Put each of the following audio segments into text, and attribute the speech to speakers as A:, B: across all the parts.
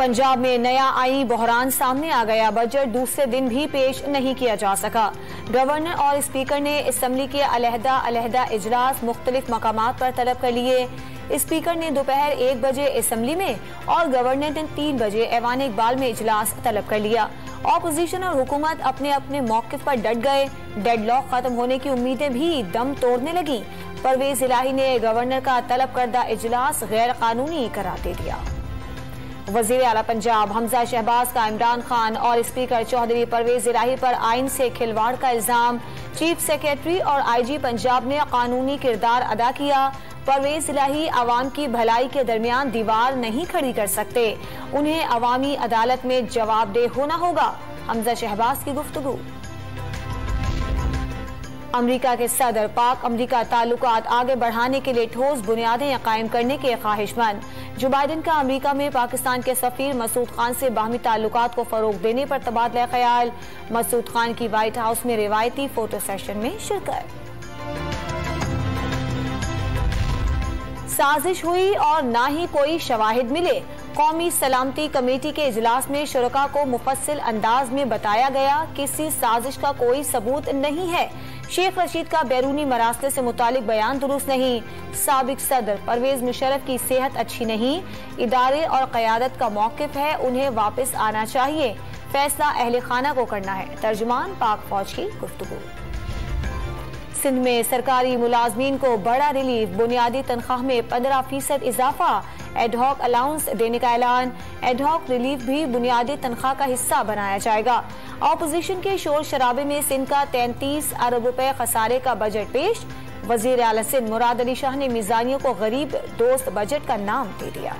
A: पंजाब में नया आई बहरान सामने आ गया। बजट दूसरे दिन भी पेश नहीं किया जा सका। गवर्नर और स्पीकर ने असम्बली के अलहदा इजलास मुख्तलिफ मकामात पर तलब कर लिए। स्पीकर ने दोपहर 1 बजे असम्बली में और गवर्नर ने 3 बजे ऐवान इकबाल में इजलास तलब कर लिया। ऑपोजिशन और हुकूमत अपने अपने मौक़िफ़ पर डट गए। डेडलॉक खत्म होने की उम्मीदें भी दम तोड़ने लगी। परवेज इलाही ने गवर्नर का तलब करदा इजलास गैर कानूनी करार दे दिया। वजीर आला पंजाब हमजा शहबाज का इमरान खान और स्पीकर चौधरी परवेज इलाही पर आइन से खिलवाड़ का इल्जाम। चीफ सेक्रेटरी और IG पंजाब ने कानूनी किरदार अदा किया। परवेज इलाही आवाम की भलाई के दरमियान दीवार नहीं खड़ी कर सकते, उन्हें अवामी अदालत में जवाबदेह होना होगा। हमजा शहबाज की गुफ्तगू। अमरीका के सदर पाक अमरीका ताल्लुकात आगे बढ़ाने के लिए ठोस बुनियादें कायम करने के ख्वाहिशमंद। जो बाइडन का अमरीका में पाकिस्तान के सफीर मसूद खान से बाहमी ताल्लुकात को फरोग देने पर तबादला ख्याल। मसूद खान की व्हाइट हाउस में रिवायती फोटो सेशन में शिरकत। साजिश हुई और ना ही कोई शवाहिद मिले। कौमी सलामती कमेटी के इजलास में शुरका को मुफस्सिल अंदाज में बताया गया, किसी साजिश का कोई सबूत नहीं है। शेख रशीद का बैरूनी मरासले से मुतालिक बयान दुरुस्त नहीं। साबिक सदर परवेज मुशर्रफ की सेहत अच्छी नहीं। इदारे और क़यादत का मौक़िफ़ है, उन्हें वापस आना चाहिए। फैसला अहले खाना को करना है। तर्जुमान पाक फौज की गुफ्तगू। सिंध में सरकारी मुलाजमीन को बड़ा रिलीफ। बुनियादी तनख्वाह में 15% इजाफा। एडहॉक अलाउंस देने का ऐलान। एडहॉक रिलीफ भी बुनियादी तनख्वाह का हिस्सा बनाया जाएगा। ऑपोजिशन के शोर शराबे में सिंध का 33 अरब रुपए खसारे का बजट पेश। वजीर आला सिंध मुराद अली शाह ने मीज़ानियों को गरीब दोस्त बजट का नाम दे दिया।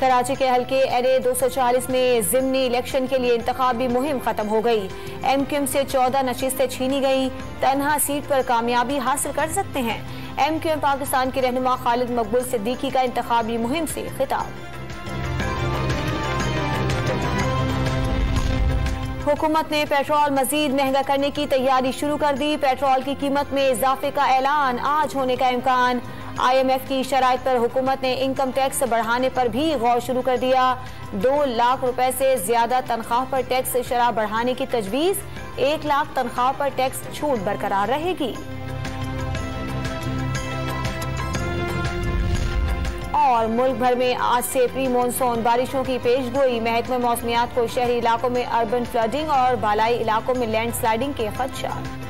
A: कराची के हल्के LA 240 में ज़िमनी इलेक्शन के लिए इंतखाबी मुहिम खत्म हो गई। MQM से 14 नशिस्तें छीनी गई। तन्हा सीट पर कामयाबी हासिल कर सकते हैं। MQM पाकिस्तान के रहनुमा खालिद मकबूल सिद्दीकी का इंतखाबी मुहिम से खिताब। हुकूमत ने पेट्रोल मजीद महंगा करने की तैयारी शुरू कर दी। पेट्रोल की कीमत में इजाफे का ऐलान आज होने का इम्कान। IMF की शराइत पर हुकूमत ने इनकम टैक्स बढ़ाने पर भी गौर शुरू कर दिया। 2 लाख रुपए से ज्यादा तनख्वाह पर टैक्स शरह बढ़ाने की तजवीज। 1 लाख तनख्वाह पर टैक्स छूट बरकरार रहेगी। और मुल्क भर में आज से प्री मानसून बारिशों की पेशगोई। महकमे मौसमियात को शहरी इलाकों में अर्बन फ्लडिंग और बालाई इलाकों में लैंडस्लाइडिंग के खदशात।